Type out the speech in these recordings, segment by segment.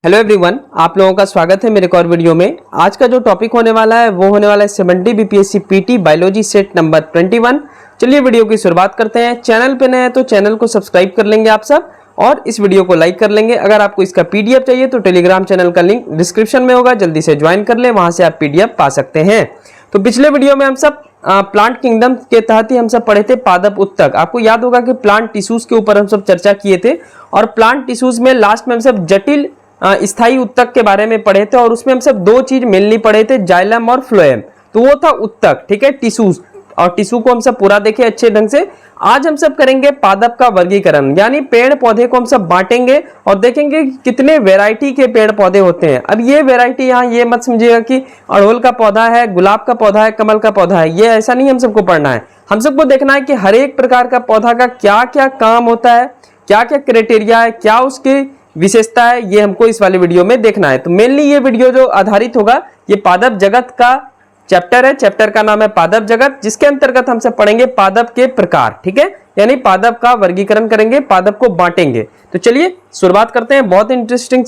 Hello everyone, आप लोगों का स्वागत है मेरे एक और वीडियो में। आज का जो टॉपिक होने वाला है वो होने वाला है 70 BPSC PT biology set number 21। चलिए वीडियो की शुरुआत करते हैं। चैनल पे नए हैं तो चैनल को सब्सक्राइब कर लेंगे आप सब और इस वीडियो को लाइक कर लेंगे। अगर आपको इसका पीडीएफ चाहिए तो टेलीग्राम चैनल का लिंक डिस्क्रिप्शन में होगा, जल्दी से ज्वाइन कर ले, वहां से आप पीडीएफ पा सकते हैं। तो पिछले वीडियो में हम सब प्लांट किंगडम के तहत ही हम सब पढ़े थे पादप उत्तक। आपको याद होगा कि प्लांट टिश्यूज के ऊपर हम सब चर्चा किए थे और प्लांट टिश्यूज में लास्ट में हम सब जटिल स्थायी उत्तक के बारे में पढ़े थे और उसमें हम सब दो चीज मेनली पढ़े थे, जाइलम और फ्लोएम। तो वो था उत्तक, ठीक है, टिश्यूज, और टिश्यू को हम सब पूरा देखे अच्छे ढंग से। आज हम सब करेंगे पादप का वर्गीकरण, यानी पेड़ पौधे को हम सब बांटेंगे और देखेंगे कितने वैरायटी के पेड़ पौधे होते हैं। अब ये वैरायटी यहाँ ये मत समझिएगा कि अड़हुल का पौधा है, गुलाब का पौधा है, कमल का पौधा है, ये ऐसा नहीं हम सबको पढ़ना है। हम सबको देखना है कि हर एक प्रकार का पौधा का क्या क्या काम होता है, क्या क्या क्राइटेरिया है, क्या उसकी विशेषता है, ये हमको इस वाले वीडियो में देखना है। तो मेनली ये वीडियो जो आधारित होगा ये पादप जगत का चैप्टर है। चैप्टर का नाम है पादप जगत, जिसके अंतर्गत हम सब पढ़ेंगे पादप के प्रकार, ठीक है, यानी पादप का वर्गीकरण करेंगे, पादप को बांटेंगे। तो चलिए शुरुआत करते हैं। बहुत इंटरेस्टिंग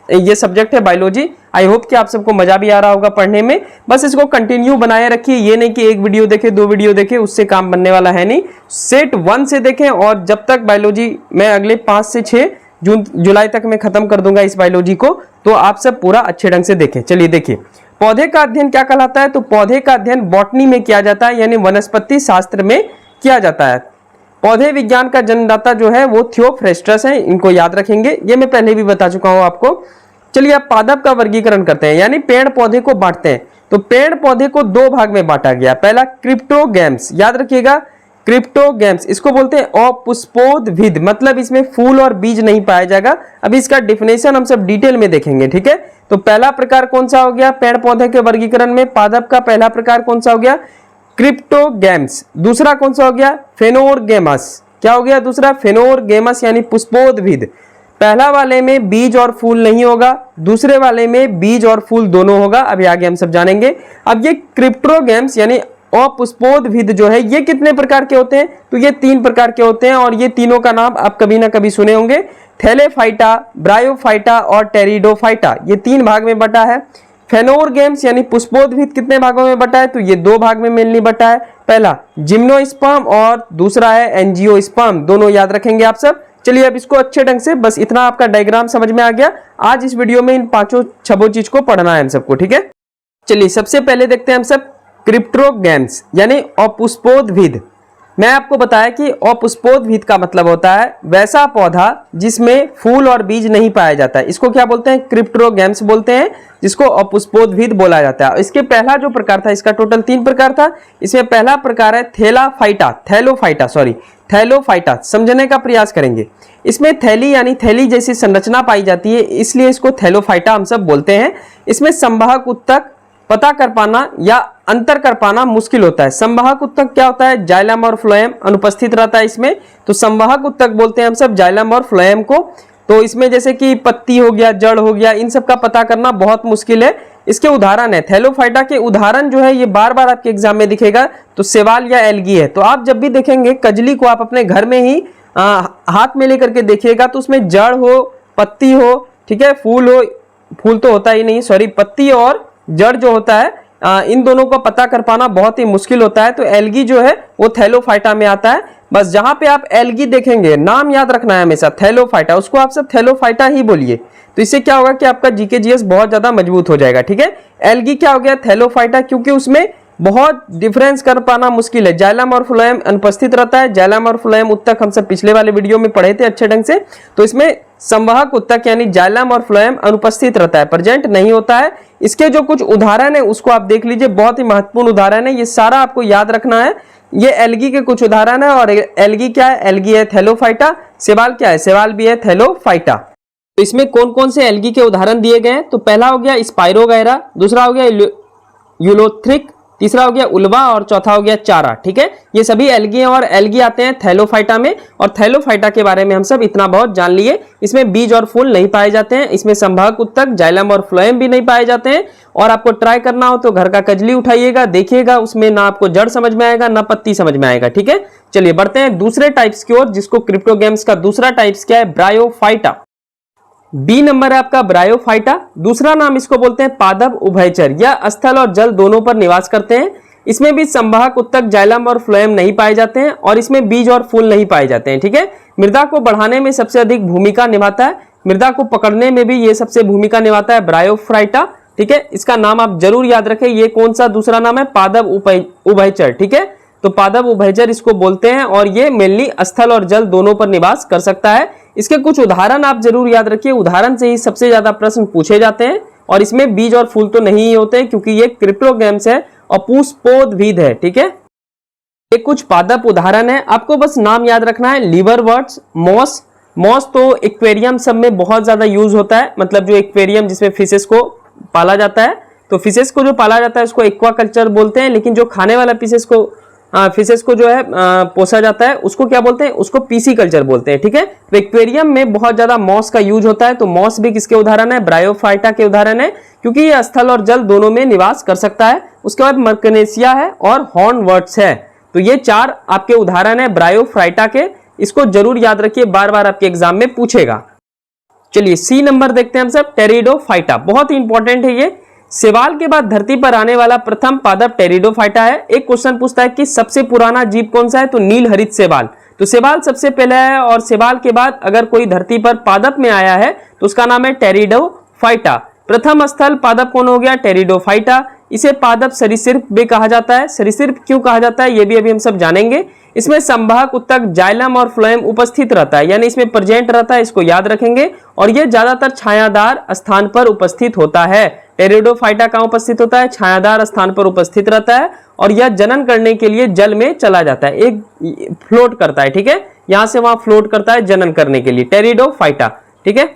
ये सब्जेक्ट है बायोलॉजी। आई होप कि आप सबको मजा भी आ रहा होगा पढ़ने में। बस इसको कंटिन्यू बनाए रखिए, ये नहीं कि एक वीडियो देखे, दो वीडियो देखे, उससे काम बनने वाला है नहीं। सेट 1 से देखें और जब तक बायोलॉजी मैं अगले 5 से 6 जुलाई तक मैं खत्म कर दूंगा इस बायोलॉजी को, तो आप सब पूरा अच्छे ढंग से देखें। चलिए देखिए, पौधे का अध्ययन क्या कहलाता है? तो पौधे का अध्ययन बॉटनी में किया जाता है, यानी वनस्पति शास्त्र में किया जाता है। पौधे विज्ञान का जन्मदाता जो है वो थियोफ्रेस्टस है, इनको याद रखेंगे, ये मैं पहले भी बता चुका हूं आपको। चलिए अब पादप का वर्गीकरण करते हैं, यानी पेड़ पौधे को बांटते हैं। तो पेड़ पौधे को दो भाग में बांटा गया। पहला क्रिप्टोगैम्स, याद रखिएगा, क्रिप्टोगैम्स इसको बोलते हैं अपुष्पोद्भिद, मतलब इसमें फूल और बीज नहीं पाया जाएगा। अभी इसका डिफिनेशन हम सब डिटेल में देखेंगे, ठीक है। तो पहला प्रकार कौन सा हो गया पेड़ पौधे के वर्गीकरण में? पादप का पहला प्रकार कौन सा हो गया? क्रिप्टोगैम्स। दूसरा कौन सा हो गया? फेनोरगेमस। क्या हो गया दूसरा? फेनोरगेमस, यानी पुष्पोद्भिद। पहला वाले में बीज और फूल नहीं होगा, दूसरे वाले में बीज और फूल दोनों होगा। अभी आगे हम सब जानेंगे। अब ये क्रिप्टोगैम्स यानी अपुष्पोद्भिद जो है ये कितने प्रकार के होते हैं? तो ये 3 प्रकार के होते हैं और ये तीनों का नाम आप कभी ना कभी सुने होंगे। थैलेफाइटा, ब्रायोफाइटा और टेरिडोफाइटा, ये 3 भाग में बटा है। फेनोरगेम्स यानी पुष्पोद्भिद कितने भागों में बटा है? तो ये 2 भाग में मेनली बटा है। पहला जिम्नोस्पर्म और दूसरा है एंजियोस्पर्म, दोनों याद रखेंगे आप सब। चलिए अब इसको अच्छे ढंग से, बस इतना आपका डायग्राम समझ में आ गया। आज इस वीडियो में इन 5 चीज को पढ़ना है हम सबको, ठीक है। चलिए सबसे पहले देखते हैं हम सब क्रिप्टोगैम्स यानी अपुष्पोद्भिद। मैं आपको बताया कि अपुष्पोद्भिद का मतलब होता है वैसा पौधा जिसमें फूल और बीज नहीं पाया जाता है, इसको क्या बोलते हैं? क्रिप्टोगैम्स बोलते हैं, जिसको अपुष्पोद्भिद बोला जाता है। इसके पहला जो प्रकार था, इसका टोटल 3 प्रकार था। इसमें पहला प्रकार है थैलोफाइटा। समझने का प्रयास करेंगे। इसमें थैली यानी थैली जैसी संरचना पाई जाती है, इसलिए इसको थैलोफाइटा हम सब बोलते हैं। इसमें संवाहक उत्तक पता कर पाना या अंतर कर पाना मुश्किल होता है। संवाहक उत्तक क्या होता है? जाइलम और फ्लोएम अनुपस्थित रहता है इसमें, तो संवाहक उत्तक बोलते हैं हम सब जाइलम और फ्लोएम को। तो इसमें जैसे कि पत्ती हो गया, जड़ हो गया, इन सब का पता करना बहुत मुश्किल है। इसके उदाहरण है, थैलोफाइटा के उदाहरण जो है ये बार बार आपके एग्जाम में दिखेगा, तो सेवाल या एल्गी है। तो आप जब भी देखेंगे कजली को आप अपने घर में ही हाथ में लेकर के देखिएगा, तो उसमें जड़ हो, पत्ती हो, ठीक है, फूल हो, फूल तो होता ही नहीं, सॉरी, पत्ती और जड़ जो होता है, इन दोनों को पता कर पाना बहुत ही मुश्किल होता है। तो एल्गी जो है वो थैलोफाइटा में आता है। बस जहां पे आप एल्गी देखेंगे, नाम याद रखना है हमेशा, थैलोफाइटा, उसको आप सब थैलोफाइटा ही बोलिए। तो इससे क्या होगा कि आपका जीके जीएस बहुत ज्यादा मजबूत हो जाएगा, ठीक है। एल्गी क्या हो गया? थैलोफाइटा, क्योंकि उसमें बहुत डिफरेंस कर पाना मुश्किल है। जाइलम और फ्लोएम अनुपस्थित रहता है। जाइलम और फ्लोएम उत्तक हम सब पिछले वाले वीडियो में पढ़े थे अच्छे ढंग से। तो इसमें संवाहक उत्तक यानी जाइलम और फ्लोएम अनुपस्थित रहता है, प्रेजेंट नहीं होता है। इसके जो कुछ उदाहरण है उसको आप देख लीजिए, बहुत ही महत्वपूर्ण उदाहरण है, ये सारा आपको याद रखना है। ये एल्गी के कुछ उदाहरण है। और एल्गी क्या है? एल्गी है थैलोफाइटा। सेवाल क्या है? सेवाल भी है थैलोफाइटा। तो इसमें कौन कौन से एल्गी के उदाहरण दिए गए हैं? तो पहला हो गया स्पाइरोगैरा, दूसरा हो गया यूलोथ्रिक, तीसरा हो गया उल्वा और चौथा हो गया चारा, ठीक है। ये सभी एल्गी हैं और एल्गी आते हैं थैलोफाइटा में। और थैलोफाइटा के बारे में हम सब इतना बहुत जान लिए। इसमें बीज और फूल नहीं पाए जाते हैं। इसमें संवाहक उत्तक जाइलम और फ्लोएम भी नहीं पाए जाते हैं। और आपको ट्राई करना हो तो घर का कजली उठाइएगा, देखिएगा, उसमें ना आपको जड़ समझ में आएगा ना पत्ती समझ में आएगा, ठीक है। चलिए बढ़ते हैं दूसरे टाइप्स की ओर, जिसको क्रिप्टोगैम्स का दूसरा टाइप्स क्या है? ब्रायोफाइटा। बी नंबर है आपका ब्रायोफाइटा। दूसरा नाम इसको बोलते हैं पादप उभयचर। यह स्थल और जल दोनों पर निवास करते हैं। इसमें भी संवाहक उत्तक जाइलम और फ्लोएम नहीं पाए जाते हैं और इसमें बीज और फूल नहीं पाए जाते हैं। ठीक है, मृदा को बढ़ाने में सबसे अधिक भूमिका निभाता है, मृदा को पकड़ने में भी ये सबसे भूमिका निभाता है ब्रायोफाइटा। ठीक है, इसका नाम आप जरूर याद रखें। ये कौन सा दूसरा नाम है? पादप उभयचर। ठीक है, तो पादप उभयचर इसको बोलते हैं और ये मेनली स्थल और जल दोनों पर निवास कर सकता है। इसके कुछ उदाहरण आप जरूर याद रखिए, उदाहरण से ही सबसे ज्यादा प्रश्न पूछे जाते हैं और इसमें बीज और फूल तो नहीं होते क्योंकि ये क्रिप्टोगैम्स है और पुष्पोद्भिद है। ठीक है, ये कुछ पादप उदाहरण है, आपको बस नाम याद रखना है। लीवरवर्ट्स, मॉस। मॉस तो एक्वेरियम सब में बहुत ज्यादा यूज होता है, मतलब जो एक्वेरियम जिसमें फिशेस को पाला जाता है, तो फिशेस को जो पाला जाता है उसको एक्वाकल्चर बोलते हैं, लेकिन जो खाने वाला फिशेस को जो है पोसा जाता है उसको क्या बोलते हैं? उसको पीसी कल्चर बोलते हैं। ठीक है, तो एक्वेरियम में बहुत ज्यादा मॉस का यूज होता है, तो मॉस भी किसके उदाहरण है? ब्रायोफाइटा के उदाहरण है, क्योंकि ये स्थल और जल दोनों में निवास कर सकता है। उसके बाद मर्कनेसिया है और हॉर्नवर्ट्स है। तो ये चार आपके उदाहरण है ब्रायोफाइटा के, इसको जरूर याद रखिए, बार बार आपके एग्जाम में पूछेगा। चलिए सी नंबर देखते हैं हम सब, टेरिडोफाइटा। बहुत ही इंपॉर्टेंट है ये। शैवाल के बाद धरती पर आने वाला प्रथम पादप टेरिडोफाइटा है। एक क्वेश्चन पूछता है कि सबसे पुराना जीव कौन सा है? तो नील हरित शैवाल। तो शैवाल सबसे पहले है और शैवाल के बाद अगर कोई धरती पर पादप में आया है तो उसका नाम है टेरिडोफाइटा। प्रथम स्थल पादप कौन हो गया? टेरिडोफाइटा। इसे पादप सरीसृप भी कहा जाता है। सरीसृप क्यों कहा जाता है ये भी अभी हम सब जानेंगे। इसमें संवाहक उत्तक जाइलम और फ्लोएम उपस्थित रहता है, यानी इसमें प्रेजेंट रहता है, इसको याद रखेंगे। और यह ज्यादातर छायादार स्थान पर उपस्थित होता है। टेरिडोफाइटा कहाँ उपस्थित होता है? छायादार स्थान पर उपस्थित रहता है और यह जनन करने के लिए जल में चला जाता है, एक फ्लोट करता है। ठीक है, यहां से वहां फ्लोट करता है जनन करने के लिए, टेरिडोफाइटा। ठीक है,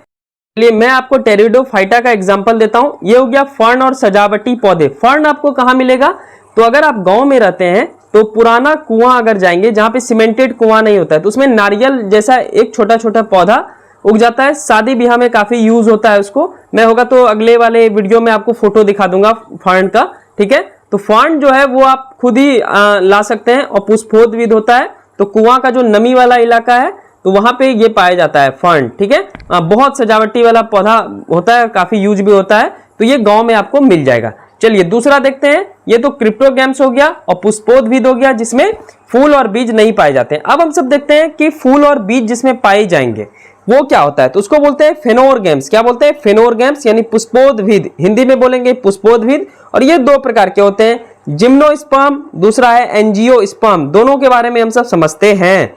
चलिए मैं आपको टेरिडोफाइटा का एग्जांपल देता हूं। ये हो गया फर्न और सजावटी पौधे। फर्न आपको कहां मिलेगा? तो अगर आप गांव में रहते हैं तो पुराना कुआं अगर जाएंगे जहां पे सीमेंटेड कुआं नहीं होता है, तो उसमें नारियल जैसा एक छोटा छोटा पौधा उग जाता है। शादी ब्याह में काफी यूज होता है उसको। मैं होगा तो अगले वाले वीडियो में आपको फोटो दिखा दूंगा फर्न का। ठीक है, तो फर्न जो है वो आप खुद ही ला सकते हैं और पुष्पोद्भिद होता है। तो कुआं का जो नमी वाला इलाका है तो वहां पे ये पाया जाता है फर्न। ठीक है, बहुत सजावटी वाला पौधा होता है, काफी यूज भी होता है, तो ये गांव में आपको मिल जाएगा। चलिए दूसरा देखते हैं। ये तो क्रिप्टोगैम्स हो गया और पुष्पोद्भिद हो गया जिसमें फूल और बीज नहीं पाए जाते हैं। अब हम सब देखते हैं कि फूल और बीज जिसमें पाए जाएंगे वो क्या होता है। तो उसको बोलते हैं फेनोरगैम्स। क्या बोलते हैं? फेनोरगैम्स, यानी पुष्पोद्भिद। हिंदी में बोलेंगे पुष्पोद्भिद। और ये दो प्रकार के होते हैं, जिम्नोस्पर्म, दूसरा है एंजियोस्पर्म। दोनों के बारे में हम सब समझते हैं।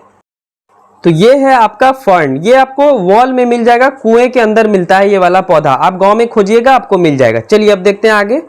तो ये है आपका फर्न, ये आपको वॉल में मिल जाएगा, कुएं के अंदर मिलता है ये वाला पौधा। आप गांव में खोजिएगा आपको मिल जाएगा। चलिए अब देखते हैं आगे।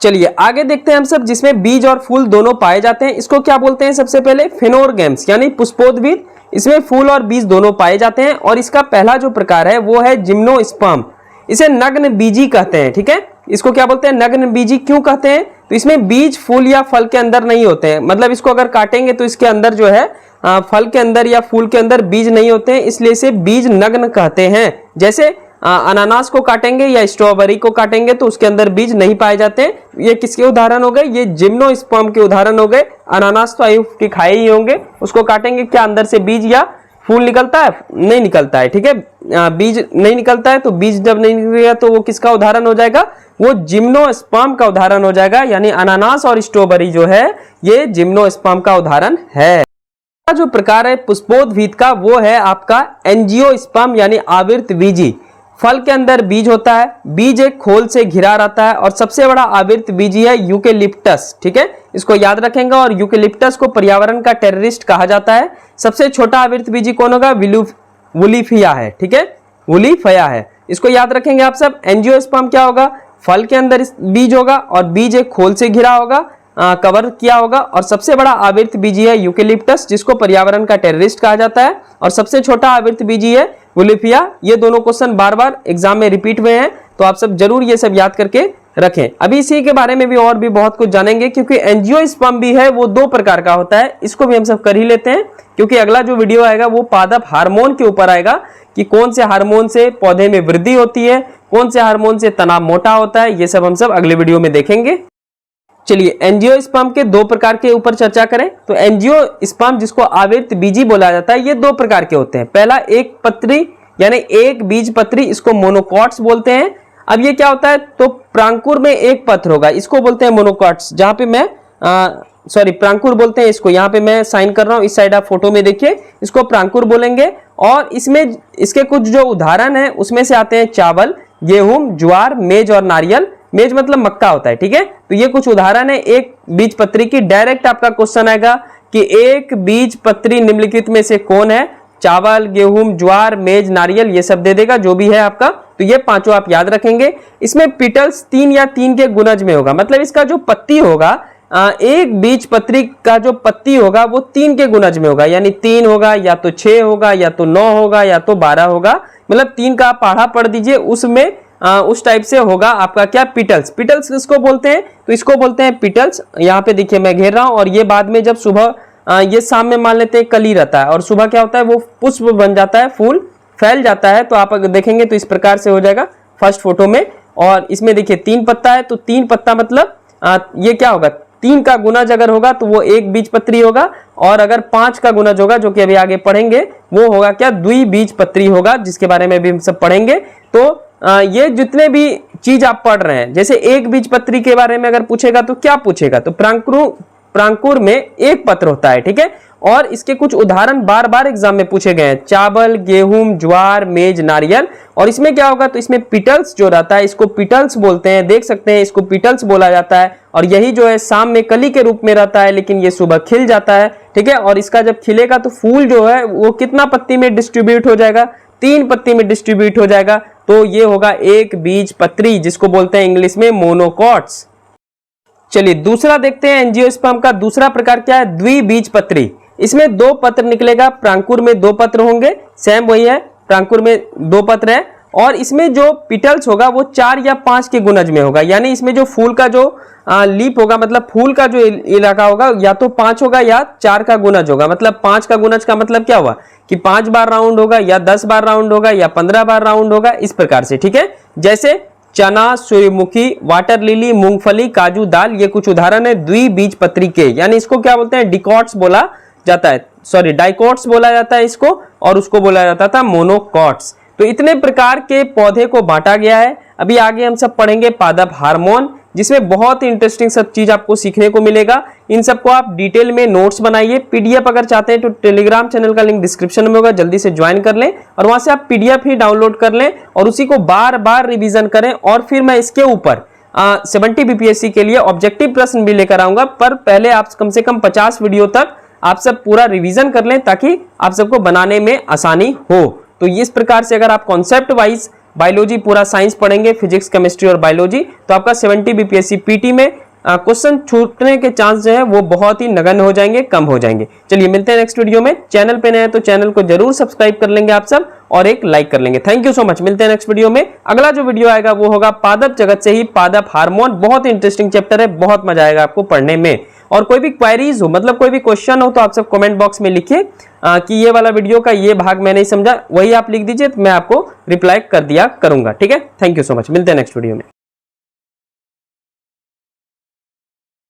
चलिए आगे देखते हैं हम सब, जिसमें बीज और फूल दोनों पाए जाते हैं। इसको क्या बोलते हैं? सबसे पहले फेनोरगैम्स, यानी पुष्पोद्भिद। इसमें फूल और बीज दोनों पाए जाते हैं और इसका पहला जो प्रकार है वो है जिम्नोस्पर्म। इसे नग्न बीजी कहते हैं। ठीक है, इसको क्या बोलते हैं? नग्न बीजी। क्यों कहते हैं? तो इसमें बीज फूल या फल के अंदर नहीं होते हैं, मतलब इसको अगर काटेंगे तो इसके अंदर जो है फल के अंदर या फूल के अंदर बीज नहीं होते हैं, इसलिए इसे बीज नग्न कहते हैं। जैसे अनानास को काटेंगे या स्ट्रॉबेरी को काटेंगे तो उसके अंदर बीज नहीं पाए जाते। ये किसके उदाहरण हो गए? ये जिम्नोस्पर्म के उदाहरण हो गए। अनानास तो आयु के खाए ही होंगे, उसको काटेंगे क्या अंदर से बीज या फूल निकलता है? नहीं निकलता है। ठीक है, बीज नहीं निकलता है, तो बीज जब नहीं निकलेगा तो वो किसका उदाहरण हो जाएगा? वो जिम्नोस्पर्म का उदाहरण हो जाएगा। यानी अनानास और स्ट्रॉबेरी जो है ये जिम्नोस्पर्म का उदाहरण है। जो प्रकार है पुष्पोद्भिद का वो है आपका एंजियोस्पर्म, यानी आवृत बीजी। फल के अंदर बीज होता है, बीज एक खोल से घिरा रहता है और सबसे बड़ा आवृत बीजी है यूकेलिप्टस। ठीक है, इसको याद रखेंगे। और यूकेलिप्टस को पर्यावरण का टेररिस्ट कहा जाता है। सबसे छोटा आवृत बीजी कौन होगा? वुलिफिया है। ठीक है, वुलिफिया है, इसको याद रखेंगे आप सब। एंजियोस्पर्म क्या होगा? फल के अंदर बीज होगा और बीज एक खोल से घिरा होगा, कवर किया होगा। और सबसे बड़ा आवृत बीजी है यूकेलिप्टस, जिसको पर्यावरण का टेररिस्ट कहा जाता है। और सबसे छोटा आवृत बीजी है वुलिफिया। ये दोनों क्वेश्चन बार बार एग्जाम में रिपीट हुए हैं, तो आप सब जरूर ये सब याद करके रखें। अभी इसी के बारे में भी और भी बहुत कुछ जानेंगे, क्योंकि एंजियोस्पर्म भी है वो दो प्रकार का होता है। इसको भी हम सब कर ही लेते हैं, क्योंकि अगला जो वीडियो आएगा वो पादप हार्मोन के ऊपर आएगा कि कौन से हार्मोन से पौधे में वृद्धि होती है, कौन से हार्मोन से तना मोटा होता है। ये सब हम सब अगले वीडियो में देखेंगे। चलिए एंजियोस्पर्म के दो प्रकार के ऊपर चर्चा करें। तो एंजियोस्पर्म जिसको आवृत बीजी बोला जाता है, ये दो प्रकार के होते हैं। पहला एक पत्री यानी एक बीजपत्री, इसको मोनोकॉट्स बोलते हैं। अब ये क्या होता है, तो प्रांकुर में एक पत्र होगा, इसको बोलते हैं मोनोकॉट्स। जहां पे मैं प्रांकुर बोलते हैं इसको, यहाँ पे मैं साइन कर रहा हूं, इस साइड आप फोटो में देखिए, इसको प्रांकुर बोलेंगे। और इसमें इसके कुछ जो उदाहरण है उसमें से आते हैं चावल, गेहूं, ज्वार, मेज और नारियल। मेज मतलब मक्का होता है, ठीक है। तो ये कुछ उदाहरण है एक बीजपत्री की। डायरेक्ट आपका क्वेश्चन आएगा कि एक बीजपत्री निम्नलिखित में से कौन है, चावल, गेहूं, ज्वार, मेज, नारियल, ये सब दे देगा जो भी है आपका। तो ये पांचों आप याद रखेंगे। इसमें पिटल्स 3 या 3 के गुणज में होगा, मतलब इसका जो पत्ती होगा, एक बीजपत्री का जो पत्ती होगा वो 3 के गुणज में होगा, यानी 3 होगा या तो 6 होगा या तो 9 होगा या तो 12 होगा, मतलब 3 का आप पढ़ा पढ़ दीजिए, उसमें उस टाइप से होगा आपका क्या, पिटल्स। पिटल्स किसको बोलते हैं, तो इसको बोलते हैं पिटल्स। यहाँ पे देखिए मैं घेर रहा हूं, और ये बाद में जब सुबह ये शाम में मान लेते हैं कली रहता है, और सुबह क्या होता है वो पुष्प बन जाता है, फूल फैल जाता है। तो आप अगर देखेंगे तो इस प्रकार से हो जाएगा फर्स्ट फोटो में। और इसमें देखिए 3 पत्ता है, तो 3 पत्ता मतलब ये क्या होगा, 3 का गुणज अगर होगा तो वो एक बीजपत्री होगा, और अगर 5 का गुणज होगा जो कि अभी आगे पढ़ेंगे वो होगा क्या, द्विबीजपत्री होगा, जिसके बारे में भी हम सब पढ़ेंगे। तो ये जितने भी चीज आप पढ़ रहे हैं, जैसे एक बीजपत्री के बारे में अगर पूछेगा तो क्या पूछेगा, तो प्रांकुर में एक पत्र होता है, ठीक है। और इसके कुछ उदाहरण बार बार एग्जाम में पूछे गए हैं, चावल, गेहूं, ज्वार, मेज, नारियल। और इसमें क्या होगा, तो इसमें पिटल्स जो रहता है इसको पिटल्स बोलते हैं, देख सकते हैं इसको पिटल्स बोला जाता है। और यही जो है शाम में कली के रूप में रहता है, लेकिन ये सुबह खिल जाता है, ठीक है। और इसका जब खिलेगा तो फूल जो है वो कितना पत्ती में डिस्ट्रीब्यूट हो जाएगा, 3 पत्ती में डिस्ट्रीब्यूट हो जाएगा। तो ये होगा एक बीजपत्री, जिसको बोलते हैं इंग्लिश में मोनोकॉट्स। चलिए दूसरा देखते हैं, एंजियोस्पर्म का दूसरा प्रकार क्या है, द्विबीजपत्री। इसमें 2 पत्र निकलेगा, प्रांकुर में 2 पत्र होंगे, सेम वही है, प्रांकुर में 2 पत्र है। और इसमें जो पिटल्स होगा वो 4 या 5 के गुणज में होगा, यानी इसमें जो फूल का जो लीप होगा, मतलब फूल का जो इलाका होगा, या तो 5 होगा या 4 का गुणज होगा। मतलब 5 का गुणज का मतलब क्या हुआ कि 5 बार राउंड होगा, या 10 बार राउंड होगा, या 15 बार राउंड होगा, इस प्रकार से, ठीक है। जैसे चना, सूर्यमुखी, वाटर लिली, मूंगफली, काजू, दाल, ये कुछ उदाहरण है द्विबीजपत्री के। यानी इसको क्या बोलते हैं, डिकॉट्स बोला जाता है, डाइकॉट्स बोला जाता है इसको, और उसको बोला जाता था मोनोकॉट्स। तो इतने प्रकार के पौधे को बांटा गया है। अभी आगे हम सब पढ़ेंगे पादप हार्मोन, जिसमें बहुत ही इंटरेस्टिंग सब चीज आपको सीखने को मिलेगा। इन सबको आप डिटेल में नोट्स बनाइए। पीडीएफ अगर चाहते हैं तो टेलीग्राम चैनल का लिंक डिस्क्रिप्शन में होगा, जल्दी से ज्वाइन कर लें, और वहां से आप पीडीएफ ही डाउनलोड कर लें, और उसी को बार बार रिवीजन करें। और फिर मैं इसके ऊपर 70 बीपीएससी के लिए ऑब्जेक्टिव प्रश्न भी लेकर आऊंगा, पर पहले आप कम से कम 50 वीडियो तक आप सब पूरा रिवीजन कर लें, ताकि आप सबको बनाने में आसानी हो। तो इस प्रकार से अगर आप कॉन्सेप्ट वाइज बायोलॉजी पूरा साइंस पढ़ेंगे, फिजिक्स, केमिस्ट्री और बायोलॉजी, तो आपका 70 बीपीएससी पीटी में क्वेश्चन छूटने के चांस जो है वो बहुत ही नगण्य हो जाएंगे, कम हो जाएंगे। चलिए मिलते हैं नेक्स्ट वीडियो में। चैनल पे नए हैं तो चैनल को जरूर सब्सक्राइब कर लेंगे आप सब, और एक लाइक कर लेंगे। Thank you so much. मिलते हैं नेक्स्ट वीडियो में। अगला जो वीडियो आएगा वो होगा पादप जगत से ही पादप हार्मोन। बहुत इंटरेस्टिंग चैप्टर है, बहुत मजा आएगा आपको पढ़ने में। और कोई भी क्वेरीज हो, मतलब कोई भी क्वेश्चन हो, तो आप सब कमेंट बॉक्स में लिखिए कि ये वाला वीडियो का ये भाग मैं नहीं समझा, वही आप लिख दीजिए, तो मैं आपको रिप्लाई कर दिया करूंगा, ठीक है। Thank you so much. मिलते हैं नेक्स्ट वीडियो में।